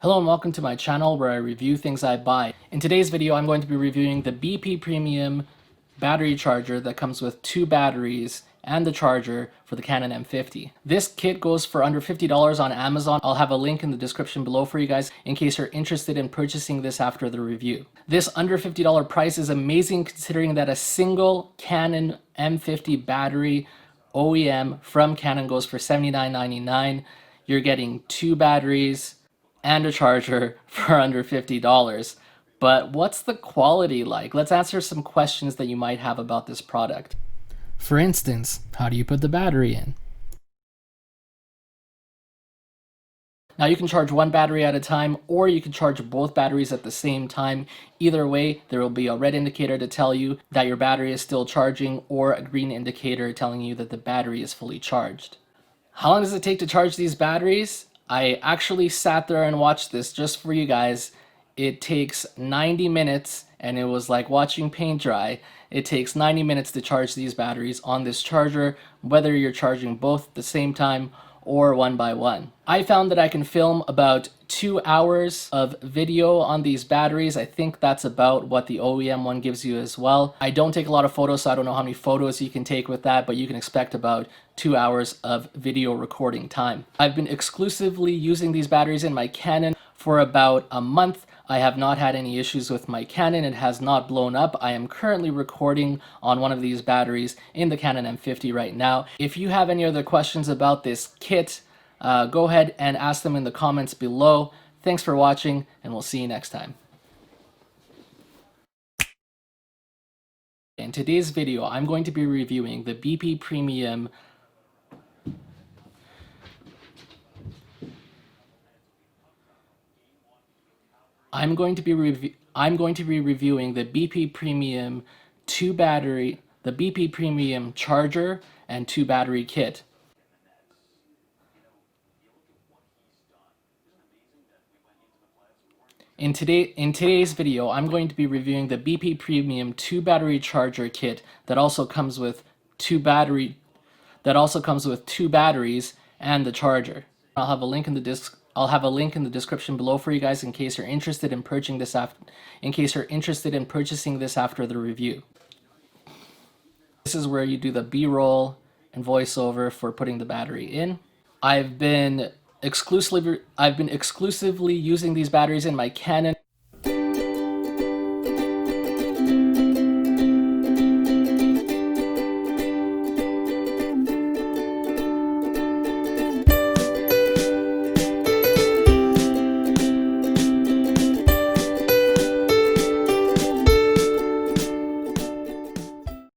Hello and welcome to my channel where I review things I buy. In today's video, I'm going to be reviewing the BP Premium battery charger that comes with 2 batteries and the charger for the Canon M50. This kit goes for under $50 on Amazon. I'll have a link in the description below for you guys in case you're interested in purchasing this after the review. This under $50 price is amazing considering that a single Canon M50 battery OEM from Canon goes for $79.99. You're getting 2 batteries and a charger for under $50. But what's the quality like? Let's answer some questions that you might have about this product. For instance, how do you put the battery in? Now you can charge one battery at a time, or you can charge both batteries at the same time. Either way, there will be a red indicator to tell you that your battery is still charging, or a green indicator telling you that the battery is fully charged. How long does it take to charge these batteries? I actually sat there and watched this just for you guys. It takes 90 minutes, and it was like watching paint dry. It takes 90 minutes to charge these batteries on this charger, whether you're charging both at the same time or one by one. I found that I can film about 2 hours of video on these batteries. I think that's about what the OEM one gives you as well. I don't take a lot of photos, so I don't know how many photos you can take with that, but you can expect about 2 hours of video recording time. I've been exclusively using these batteries in my Canon for about a month. I have not had any issues with my Canon. It has not blown up. I am currently recording on one of these batteries in the Canon M50 right now. If you have any other questions about this kit, go ahead and ask them in the comments below. Thanks for watching, and we'll see you next time. In today's video, I'm going to be reviewing the BP Premium I'm going to be reviewing the BP Premium the BP Premium charger and 2 battery kit. In today's video, I'm going to be reviewing the BP Premium 2 battery charger kit that also comes with 2 batteries and the charger. I'll have a link in the description below for you guys in case you're interested in purchasing this after the review. This is where you do the B-roll and voiceover for putting the battery in. I've been exclusively using these batteries in my Canon.